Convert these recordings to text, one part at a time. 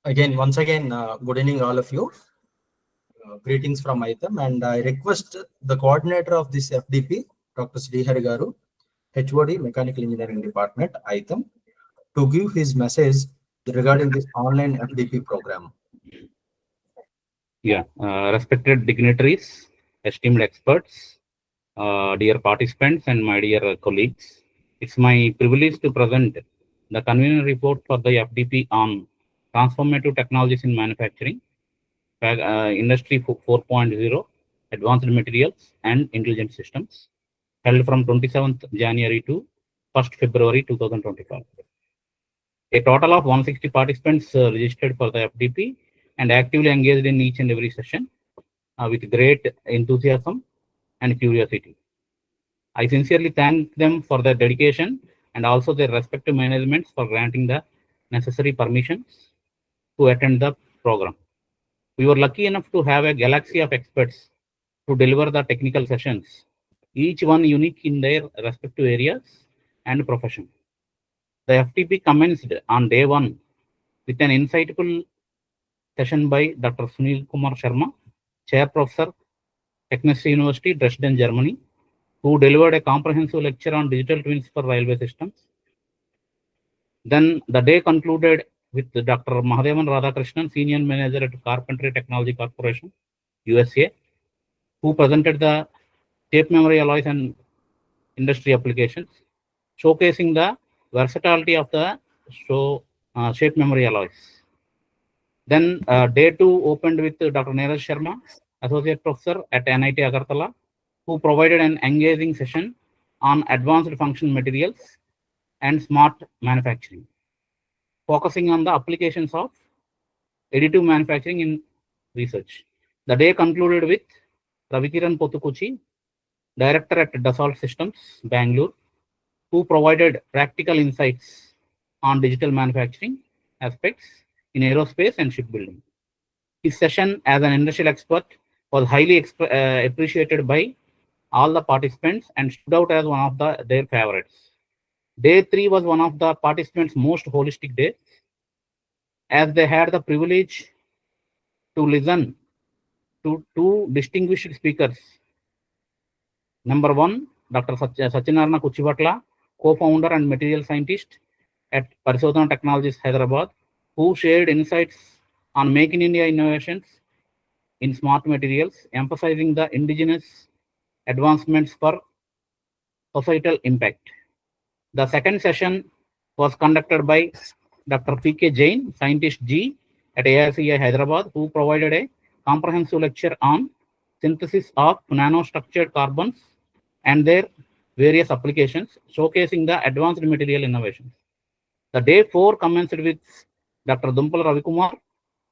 Once again, good evening, all of you. Greetings from ITAM, and I request the coordinator of this FDP, Dr. Srihari Garu, HOD, Mechanical Engineering Department, ITAM, to give his message regarding this online FDP program. Yeah, respected dignitaries, esteemed experts, dear participants, and my dear colleagues, it's my privilege to present the convener report for the FDP on transformative technologies in manufacturing, industry 4.0, advanced materials and intelligent systems, held from 27th January to 1st February 2025. A total of 160 participants registered for the FDP and actively engaged in each and every session with great enthusiasm and curiosity. I sincerely thank them for their dedication and also their respective managements for granting the necessary permissions to attend the program. We were lucky enough to have a galaxy of experts to deliver the technical sessions, each one unique in their respective areas and profession. The FDP commenced on day one with an insightful session by Dr. Sunil Kumar Sharma, Chair Professor, Technische University, Dresden, Germany, who delivered a comprehensive lecture on digital twins for railway systems. Then the day concluded with Dr. Mahadevan Radhakrishnan, Senior Manager at Carpentry Technology Corporation, USA, who presented the shape memory alloys and industry applications, showcasing the versatility of the shape memory alloys. Then day two opened with Dr. Neeraj Sharma, Associate Professor at NIT Agartala, who provided an engaging session on advanced function materials and smart manufacturing, focusing on the applications of additive manufacturing in research. The day concluded with Ravikiran Pothukuchi, Director at Dassault Systems, Bangalore, who provided practical insights on digital manufacturing aspects in aerospace and shipbuilding. His session as an industrial expert was highly appreciated by all the participants and stood out as one of their favorites. Day 3 was one of the participants' most holistic days, as they had the privilege to listen to two distinguished speakers. Number one, Dr. Satyanarayana Kuchivatla, co-founder and material scientist at Parisodhana Technologies, Hyderabad, who shared insights on Make in India innovations in smart materials, emphasizing the indigenous advancements for societal impact. The second session was conducted by Dr. P.K. Jain, Scientist G at AICI Hyderabad, who provided a comprehensive lecture on synthesis of nanostructured carbons and their various applications, showcasing the advanced material innovations. The day 4 commenced with Dr. Dumpal Ravikumar,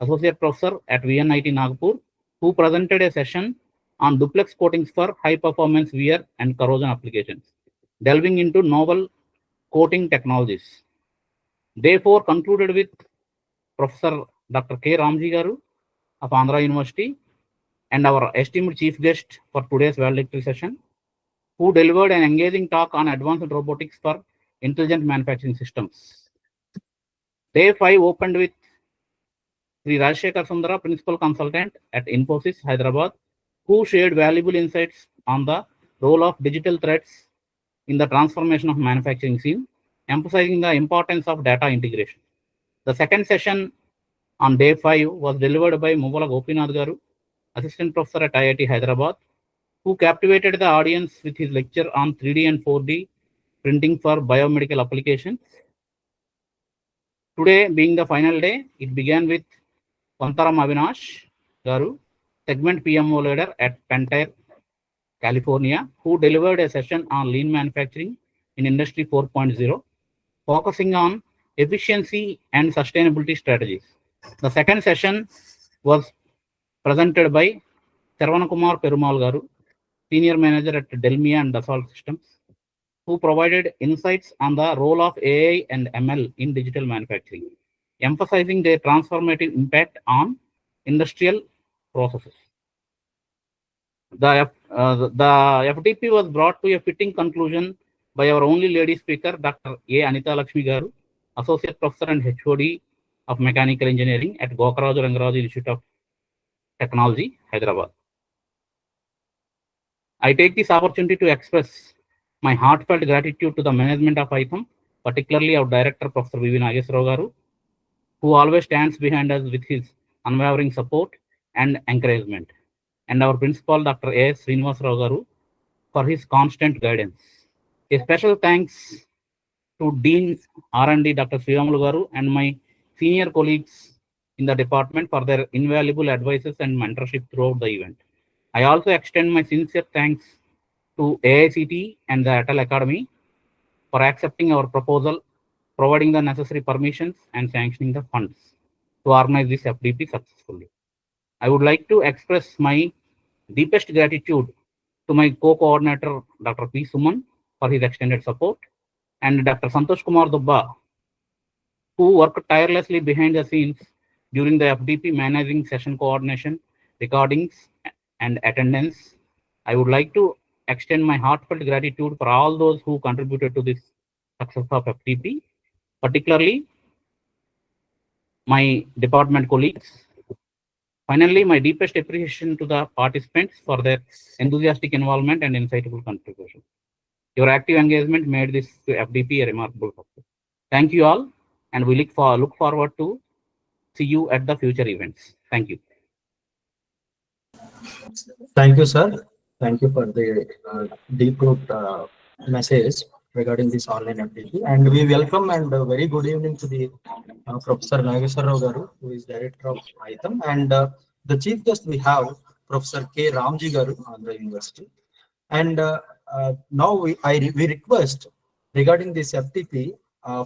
Associate Professor at VNIT Nagpur, who presented a session on duplex coatings for high-performance wear and corrosion applications, delving into novel coating technologies. Day 4 concluded with Professor Dr. K. Ramji Garu of Andhra University and our esteemed chief guest for today's valedictory session, who delivered an engaging talk on advanced robotics for intelligent manufacturing systems. Day 5 opened with Sri Rajshekar Sundara, Principal Consultant at Infosys, Hyderabad, who shared valuable insights on the role of digital threads in the transformation of manufacturing scene, emphasizing the importance of data integration. The second session on day 5 was delivered by Muvala Gopinath Garu, Assistant Professor at IIT Hyderabad, who captivated the audience with his lecture on 3D and 4D printing for biomedical applications. Today being the final day, it began with Pantaram Avinash Garu, Segment PMO Leader at Pentair, California, who delivered a session on lean manufacturing in Industry 4.0, focusing on efficiency and sustainability strategies. The second session was presented by Sarvanakumar Perumal Garu, Senior Manager at Delmia and Dassault Systems, who provided insights on the role of AI and ML in digital manufacturing, emphasizing their transformative impact on industrial processes. The FDP was brought to a fitting conclusion by our only lady speaker, Dr. A. Anita Lakshmi Garu, Associate Professor and HOD of Mechanical Engineering at Gokaraju Rangaraju Institute of Technology, Hyderabad. I take this opportunity to express my heartfelt gratitude to the management of ITAM, particularly our director, Professor V.V. Nageswara Garu, who always stands behind us with his unwavering support and encouragement, and our principal, Dr. A.S. Srinivasarao Garu, for his constant guidance. A special thanks to Dean R&D, Dr. Sriramulu Garu, and my senior colleagues in the department for their invaluable advices and mentorship throughout the event. I also extend my sincere thanks to AICT and the ATAL Academy for accepting our proposal, providing the necessary permissions, and sanctioning the funds to organize this FDP successfully. I would like to express my deepest gratitude to my co-coordinator, Dr. P. Suman, for his extended support, and Dr. Santosh Kumar Dubba, who worked tirelessly behind the scenes during the FDP managing session coordination, recordings, and attendance. I would like to extend my heartfelt gratitude for all those who contributed to this success of FDP, particularly my department colleagues. Finally, my deepest appreciation to the participants for their enthusiastic involvement and insightful contribution. Your active engagement made this FDP a remarkable success. Thank you all, and we look forward to see you at the future events. Thank you. Thank you, sir. Thank you for the deep root message regarding this online FDP. And we welcome and very good evening to the Professor Nageswara Garu, who is Director of ITAM. And the chief guest we have Professor K. Ramji Garu on the university. And now we request regarding this FTP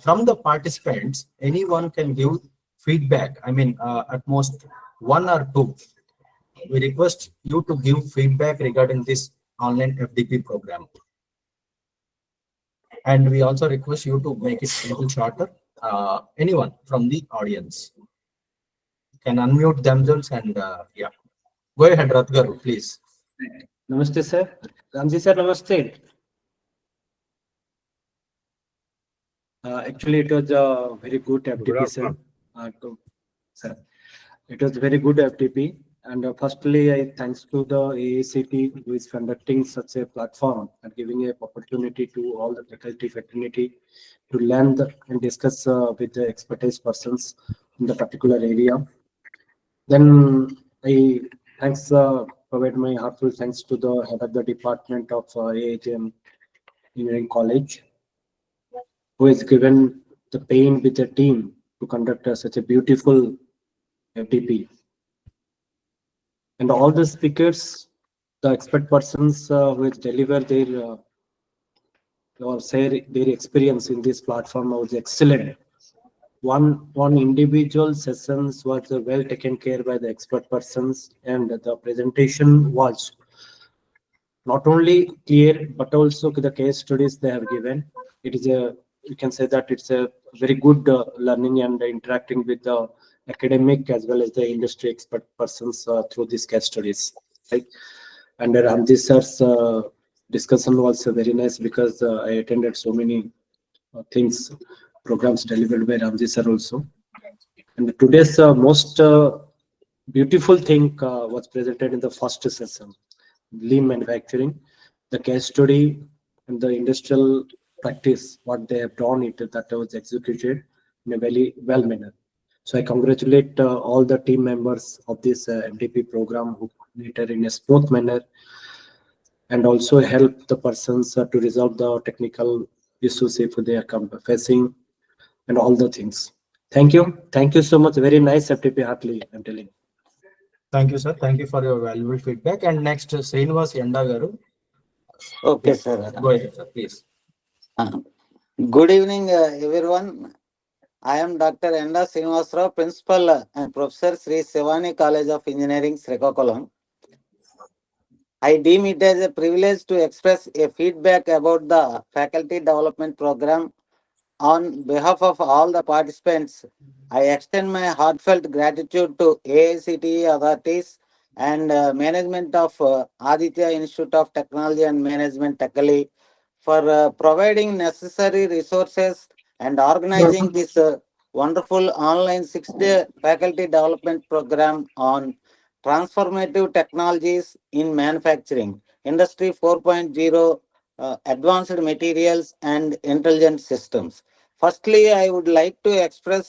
from the participants, anyone can give feedback. I mean, at most 1 or 2. We request you to give feedback regarding this online FDP program. And we also request you to make it a little shorter. Anyone from the audience can unmute themselves and yeah. Go ahead, Ratgaru, please. Namaste, sir. Ramji, sir, namaste. Actually, it was a very good FTP, sir. Sir. It was very good FTP. And firstly, I thanks to the AICT who is conducting such a platform and giving an opportunity to all the faculty fraternity to learn and discuss with the expertise persons in the particular area. Then I thanks provide my heartfelt thanks to the head of the department of AHM Engineering College, who has given the pain with the team to conduct such a beautiful FDP. And all the speakers, the expert persons who has delivered their or share their experience in this platform was excellent. One individual sessions was well taken care by the expert persons, and the presentation was not only clear but also the case studies they have given. It is you can say that it's a very good learning and interacting with the academic as well as the industry expert persons through these case studies, right? And Ramji sir's discussion was very nice because I attended so many things, programs delivered by Ramji sir also. And today's most beautiful thing was presented in the first session, lean manufacturing, the case study and the industrial practice, what they have done it that was executed in a very well manner. So I congratulate all the team members of this FDP program who completed in a smooth manner and also help the persons to resolve the technical issues if they are facing and all the things. Thank you. Thank you so much. Very nice FDP, Hartley, I'm telling. Thank you, sir. Thank you for your valuable feedback. And next, Srinivas Yanda Garu. Okay, sir. Go ahead, sir, please. Good evening, everyone. I am Dr. Enda Srinivasarao, Principal and Professor, Sri Sivani College of Engineering, Srikakulam. I deem it as a privilege to express a feedback about the faculty development program. On behalf of all the participants, I extend my heartfelt gratitude to AICTE authorities and management of ADITYA Institute of Technology and Management, for providing necessary resources and organizing this wonderful online 6-day faculty development program on transformative technologies in manufacturing, Industry 4.0, advanced materials and intelligent systems. Firstly, I would like to express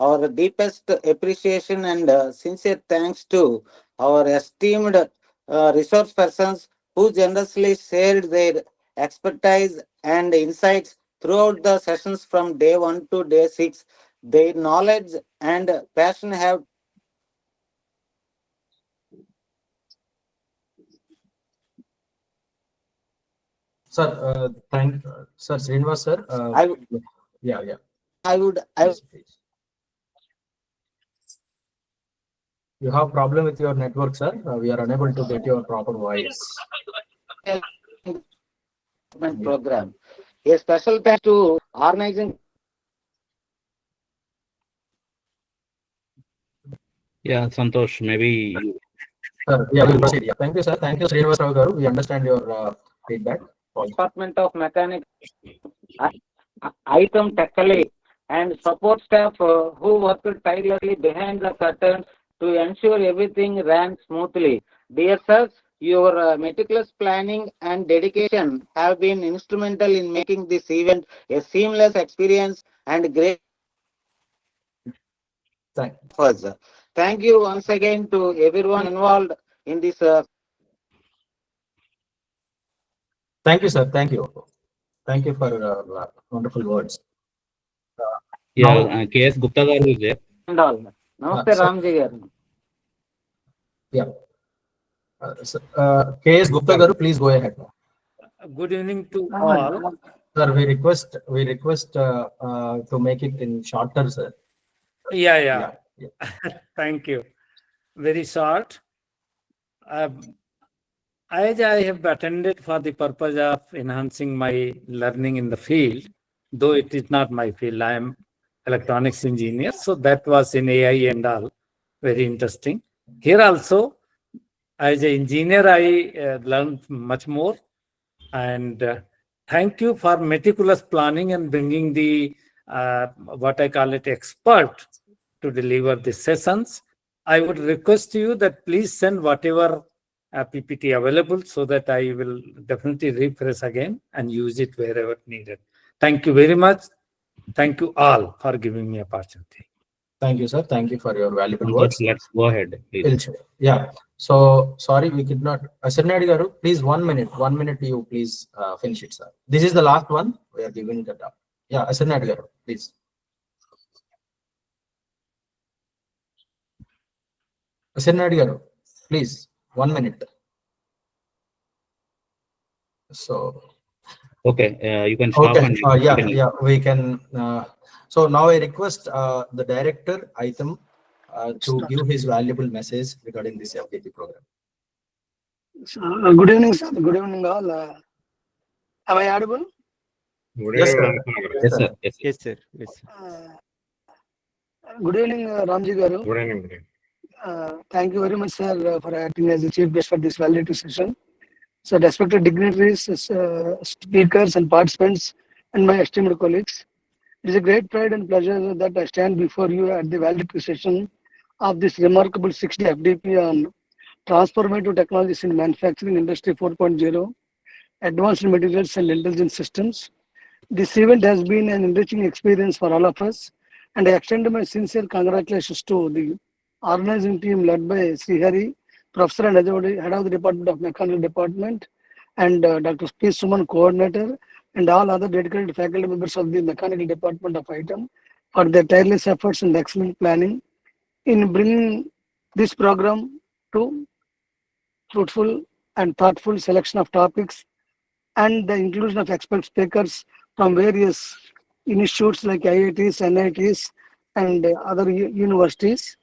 our deepest appreciation and sincere thanks to our esteemed resource persons who generously shared their expertise and insights throughout the sessions from day 1 to day 6. Their knowledge and passion have Sir, Sir Srinivas, sir. Yeah. I would Please. You have problem with your network, sir. We are unable to get your proper voice. program. A special thanks to organizing. Yeah, Santosh, maybe. We'll proceed. Yeah. Thank you, sir. Thank you, Srinivas Rao garu. We understand your feedback. Department of Mechanics, ADITYA-TKL-MECH, and support staff who worked tirelessly behind the curtains to ensure everything ran smoothly. Dear sirs, your meticulous planning and dedication have been instrumental in making this event a seamless experience and great. Thank you once again to everyone involved in this. Thank you, sir. Thank you. Thank you for wonderful words. KS Gupta garu is there. And all. Namaste, Ramji garu. Yeah. KS Gupta garu, please go ahead. Good evening to all. Sir, we request to make it in shorter, sir. Yeah. Thank you. Very short. As I have attended for the purpose of enhancing my learning in the field, though it is not my field, I am electronics engineer. So that was in AI and all. Very interesting. Here also, as an engineer, I learned much more. And thank you for meticulous planning and bringing the, what I call it, expert to deliver the sessions. I would request you that please send whatever PPT available so that I will definitely refresh again and use it wherever needed. Thank you very much. Thank you all for giving me opportunity. Thank you, sir. Thank you for your valuable words. Let's go ahead, please. Yeah. So sorry, we could not. Srinadi garu, please 1 minute. 1 minute, you please finish it, sir. This is the last one. We are giving that up. Yeah, Srinadi garu, please. Srinadi garu, please 1 minute. So. Okay, you can stop. Okay. And yeah, we can. So now I request the director item to give his valuable message regarding this FDP program. Good evening, sir. Good evening, all. Am I audible? Yes, sir. Yes, sir. Good evening, Ramji garu. Good evening. Thank you very much, sir, for acting as the chief guest for this validity session. So, respected dignitaries, speakers, and participants, and my esteemed colleagues, it is a great pride and pleasure that I stand before you at the validity session of this remarkable 6-day FDP on transformative technologies in manufacturing industry 4.0, advanced materials and intelligent systems. This event has been an enriching experience for all of us, and I extend my sincere congratulations to the organizing team led by Srihari, Professor and Head of the Department of Mechanical Department, and Dr. P. Suman, Coordinator, and all other dedicated faculty members of the Mechanical Department of ITEM for their tireless efforts and excellent planning in bringing this program to fruitful and thoughtful selection of topics and the inclusion of expert speakers from various institutes like IITs, NITs, and other universities,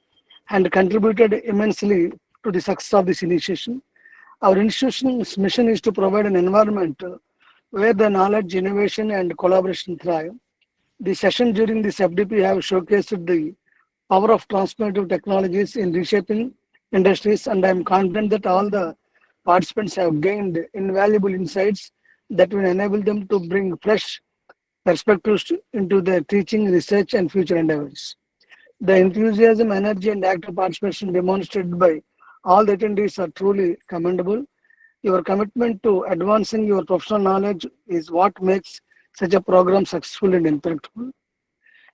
and contributed immensely to the success of this initiation. Our institution's mission is to provide an environment where the knowledge, innovation, and collaboration thrive. The session during this FDP have showcased the power of transformative technologies in reshaping industries, and I am confident that all the participants have gained invaluable insights that will enable them to bring fresh perspectives into their teaching, research, and future endeavors. The enthusiasm, energy, and active participation demonstrated by all the attendees are truly commendable. Your commitment to advancing your professional knowledge is what makes such a program successful and impactful.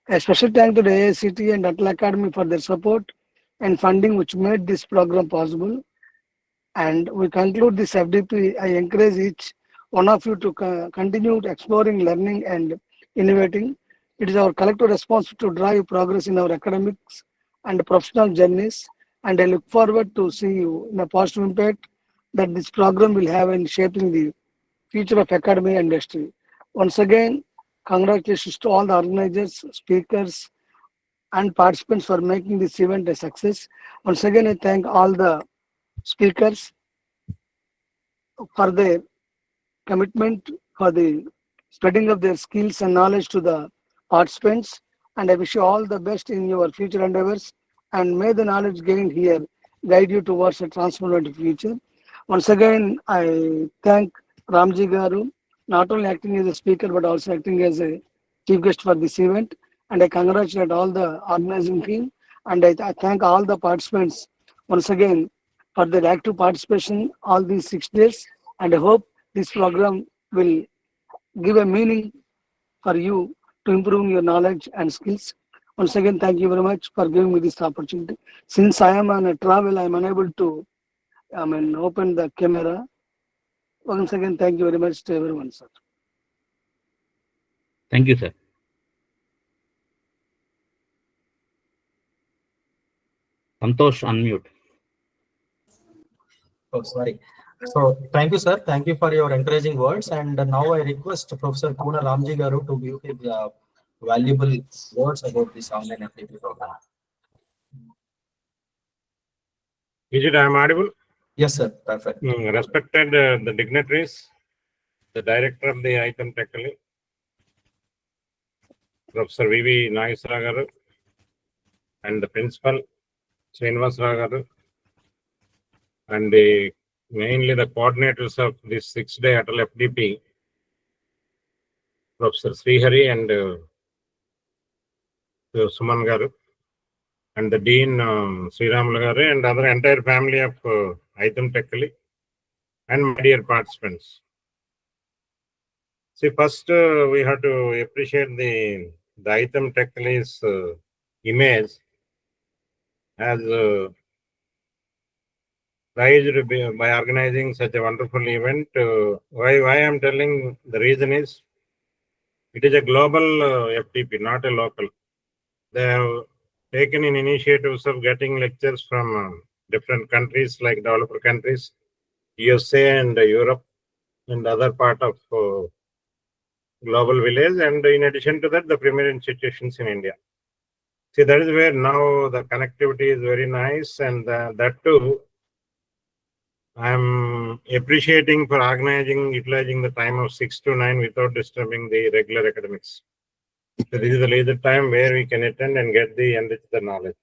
A special thank to the AICT and ATAL Academy for their support and funding which made this program possible. And we conclude this FDP. I encourage each one of you to continue exploring, learning, and innovating. It is our collective responsibility to drive progress in our academics and professional journeys. And I look forward to see you in a positive impact that this program will have in shaping the future of academy and industry. Once again, congratulations to all the organizers, speakers, and participants for making this event a success. Once again, I thank all the speakers for their commitment, for the spreading of their skills and knowledge to the participants. And I wish you all the best in your future endeavors. And may the knowledge gained here guide you towards a transformative future. Once again, I thank Ramji Garu, not only acting as a speaker, but also acting as a chief guest for this event. And I congratulate all the organizing team. And I thank all the participants once again for their active participation all these 6 days. And I hope this program will give a meaning for you to improve your knowledge and skills. Once again, thank you very much for giving me this opportunity. Since I am on a travel, I am unable to open the camera. Once again, thank you very much to everyone, sir. Thank you, sir. Santosh, unmute. Oh, sorry. So thank you, sir. Thank you for your encouraging words. And now I request Professor Kuna Ramji Garu to give his valuable words about this online FDP program. Is it I am audible? Yes, sir. Perfect. Respected the dignitaries, the director of the ADITYA-TKL-MECH, Professor V.V. Nageswara Garu, and the principal, Srinivasara Garu, and mainly the coordinators of this 6-day ATAL FDP, Professor Srihari and Suman Garu, and the Dean Sriramulu Garu, and other entire family of ADITYA-TKL-MECH, and my dear participants. See, first we have to appreciate the ADITYA-TKL-MECH's image as prized by organizing such a wonderful event. Why I am telling the reason is, it is a global FDP, not a local. They have taken in initiatives of getting lectures from different countries like developed countries, USA and Europe, and other part of global village, and in addition to that, the premier institutions in India. See, that is where now the connectivity is very nice, and that too, I am appreciating for organizing, utilizing the time of 6 to 9 without disturbing the regular academics. So this is the leisure time where we can attend and get the enrich the knowledge.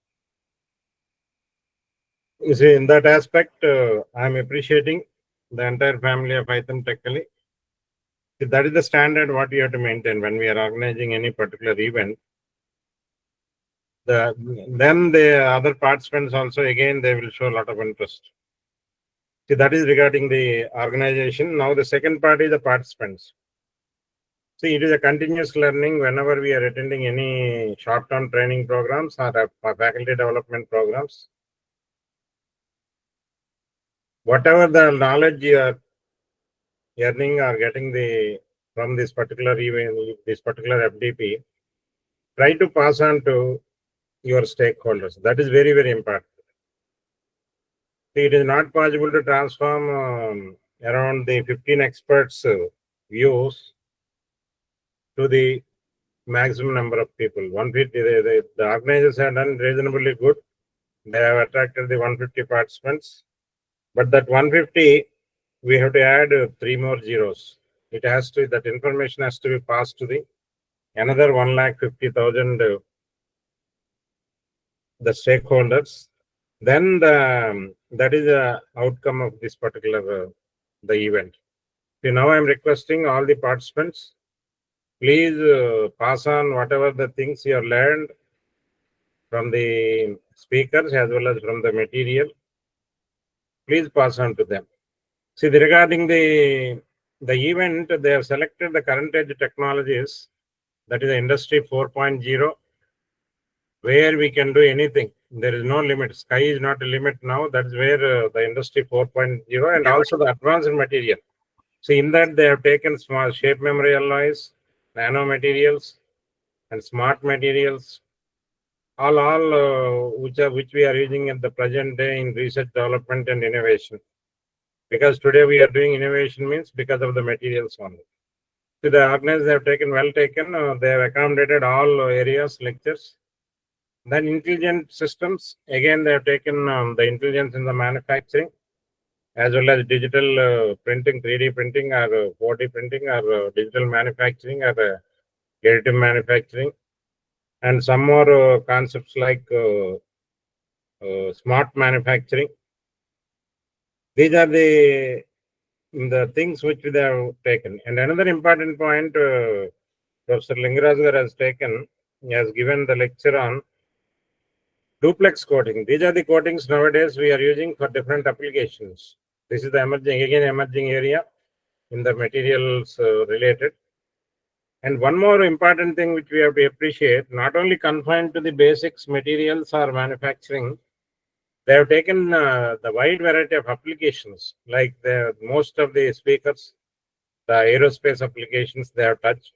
You see, in that aspect, I am appreciating the entire family of ADITYA-TKL-MECH. That is the standard what we have to maintain when we are organizing any particular event. Then the other participants also, again, they will show a lot of interest. See, that is regarding the organization. Now the second part is the participants. See, it is a continuous learning whenever we are attending any short-term training programs or faculty development programs. Whatever the knowledge you are earning or getting from this particular event, this particular FDP, try to pass on to your stakeholders. That is very, very important. See, it is not possible to transform around the 15 experts' views to the maximum number of people. 150, the organizers have done reasonably good. They have attracted the 150 participants. But that 150, we have to add 3 more zeros. It has to, that information has to be passed to the another 1,50,000 the stakeholders. Then that is the outcome of this particular the event. So now I am requesting all the participants please pass on whatever the things you have learned from the speakers as well as from the material. Please pass on to them. See, regarding the event, they have selected the current edge technologies, that is the industry 4.0, where we can do anything. There is no limit. Sky is not a limit now. That's where the industry 4.0 and also the advanced material. So in that they have taken small shape memory alloys, nano materials, and smart materials, all which we are using at the present day in research development and innovation. Because today we are doing innovation means because of the materials only. So the organizers have taken well taken. They have accommodated all areas, lectures. Then intelligent systems, again they have taken the intelligence in the manufacturing, as well as digital printing, 3D printing or 4D printing or digital manufacturing or additive manufacturing, and some more concepts like smart manufacturing. These are the things which they have taken. And another important point, Professor Lingaraj has taken, he has given the lecture on duplex coating. These are the coatings nowadays we are using for different applications. This is the emerging area in the materials related. And one more important thing which we have to appreciate, not only confined to the basics materials or manufacturing, they have taken the wide variety of applications, like most of the speakers, the aerospace applications they have touched,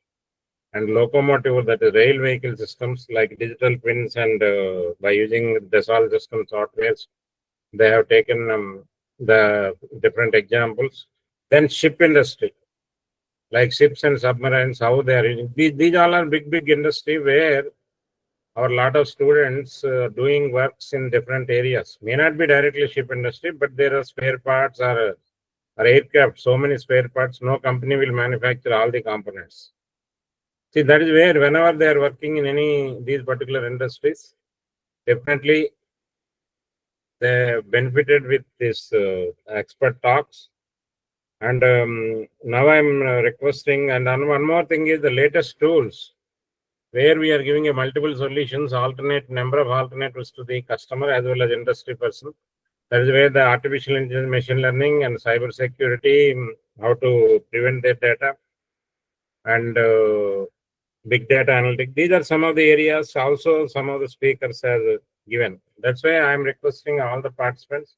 and locomotive, that is rail vehicle systems like digital twins, and by using Dassault system softwares, they have taken the different examples. Then ship industry, like ships and submarines, how they are using. These all are big industry where our lot of students doing works in different areas. May not be directly ship industry, but there are spare parts or aircraft, so many spare parts, no company will manufacture all the components. See, that is where whenever they are working in these particular industries, definitely they benefited with this expert talks. And now I'm requesting, and one more thing is the latest tools, where we are giving a multiple solutions, number of alternatives to the customer as well as industry person. That is where the artificial intelligence, machine learning, and cyber security, how to prevent their data, and big data analytics. These are some of the areas also some of the speakers have given. That's why I am requesting all the participants,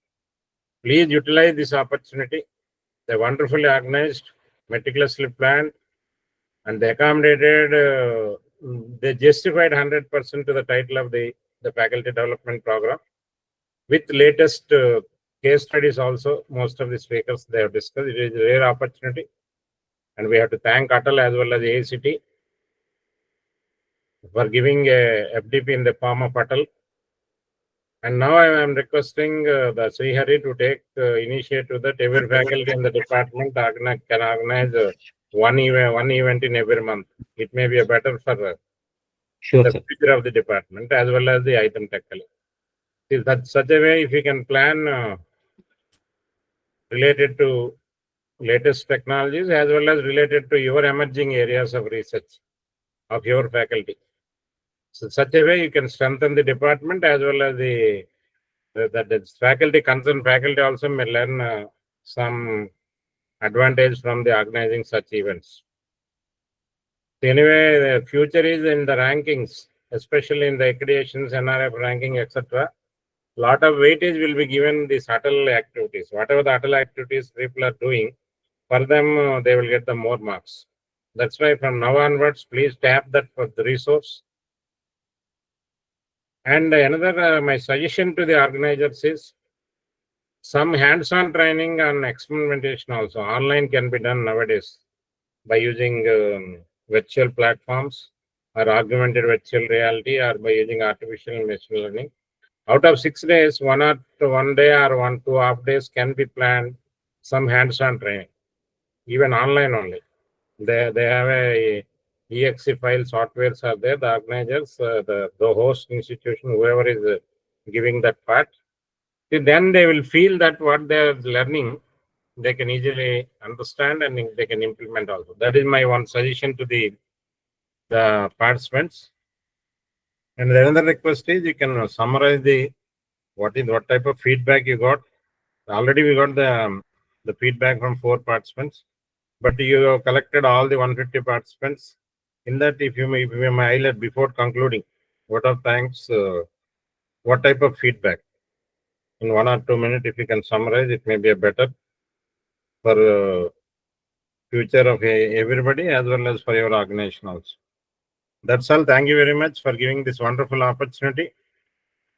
please utilize this opportunity. They wonderfully organized, meticulously planned, and they accommodated, they justified 100% to the title of the faculty development program. With latest case studies also, most of the speakers they have discussed. It is a rare opportunity. And we have to thank ATAL as well as AICT for giving a FDP in the form of ATAL. And now I am requesting the Srihari to take initiative that every faculty in the department can organize one event in every month. It may be a better for the future of the department as well as the item tackle. That's such a way, if you can plan related to latest technologies as well as related to your emerging areas of research of your faculty. So such a way you can strengthen the department as well as the faculty, concerned faculty also may learn some advantage from the organizing such events. So anyway, the future is in the rankings, especially in the accreditations, NRF ranking, etc. Lot of weightage will be given these ATAL activities. Whatever the ATAL activities people are doing, for them they will get the more marks. That's why from now onwards, please tap that for the resource. And another, my suggestion to the organizers is some hands-on training on experimentation also. Online can be done nowadays by using virtual platforms or augmented virtual reality, or by using artificial and machine learning. Out of 6 days, one day or 2 half days can be planned some hands-on training, even online only. They have a exe file softwares are there. The organizers, the host institution, whoever is giving that part, then they will feel that what they are learning, they can easily understand and they can implement also. That is my one suggestion to the the participants. And the another request is you can summarize what type of feedback you got. Already we got the feedback from 4 participants, but you have collected all the 150 participants. In that, if you may highlight before concluding, vote of thanks, what type of feedback? In 1 or 2 minutes, if you can summarize, it may be a better for future of everybody as well as for your organization also. That's all. Thank you very much for giving this wonderful opportunity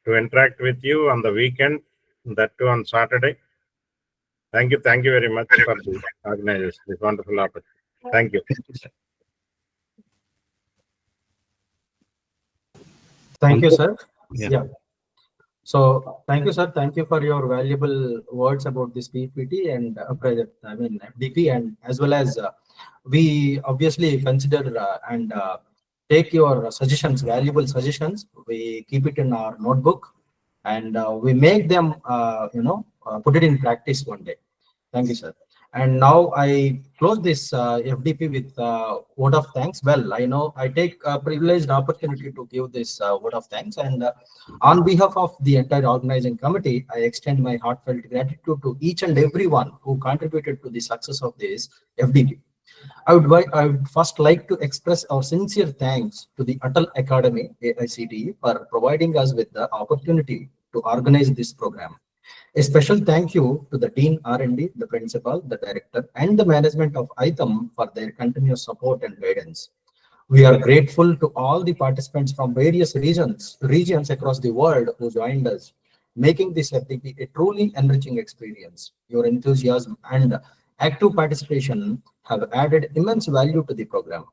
to interact with you on the weekend, that too on Saturday. Thank you very much for the organizers, this wonderful opportunity. Thank you. Thank you, sir. Yeah. So thank you, sir. Thank you for your valuable words about this PPT and FDP, and as well as we obviously consider and take your suggestions, valuable suggestions. We keep it in our notebook and we make them, put it in practice one day. Thank you, sir. And now I close this FDP with word of thanks. Well, I know I take a privileged opportunity to give this word of thanks, and on behalf of the entire organizing committee, I extend my heartfelt gratitude to each and everyone who contributed to the success of this FDP. I would first like to express our sincere thanks to the ATAL Academy, AICTE, for providing us with the opportunity to organize this program. A special thank you to the Dean R&D, the Principal, the Director, and the management of ITAM for their continuous support and guidance. We are grateful to all the participants from various regions across the world who joined us, making this FDP a truly enriching experience. Your enthusiasm and active participation have added immense value to the program.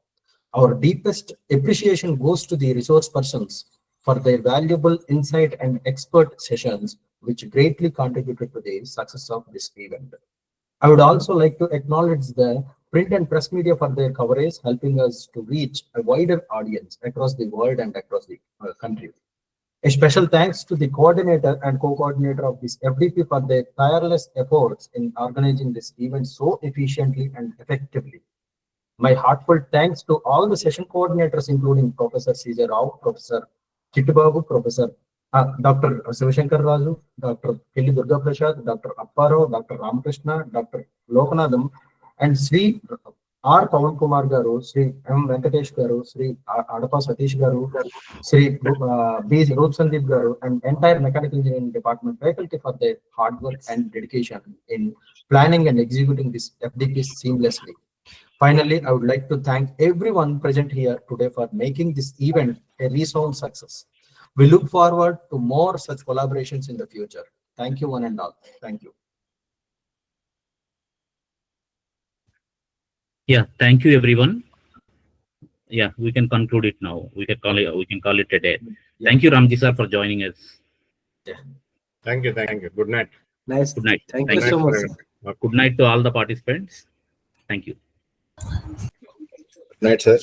Our deepest appreciation goes to the resource persons for their valuable insight and expert sessions, which greatly contributed to the success of this event. I would also like to acknowledge the print and press media for their coverage, helping us to reach a wider audience across the world and across the country. A special thanks to the coordinator and co-coordinator of this FDP for their tireless efforts in organizing this event so efficiently and effectively. My heartfelt thanks to all the session coordinators, including Professor C.J. Rao, Professor Chittubabu, Professor Dr. Sivashankar Raju, Dr. Kelly Durga Prasad, Dr. Apparo, Dr. Ramakrishna, Dr. Lokanadam, and Sri R. Pawan Kumar Garu, Sri M. Venkatesh Garu, Sri Adapa Satish Garu, Sri B. Roop Sandeep Garu, and entire mechanical engineering department faculty for their hard work and dedication in planning and executing this FDP seamlessly. Finally, I would like to thank everyone present here today for making this event a resound success. We look forward to more such collaborations in the future. Thank you, one and all. Thank you. Yeah, thank you, everyone. Yeah, we can conclude it now. We can call it a day. Yeah. Thank you, Ramji sir, for joining us. Yeah. Thank you. Good night. Nice. Good night. Thank Thank you you. so much, sir. Good night to all the participants. Thank you. Night, sir.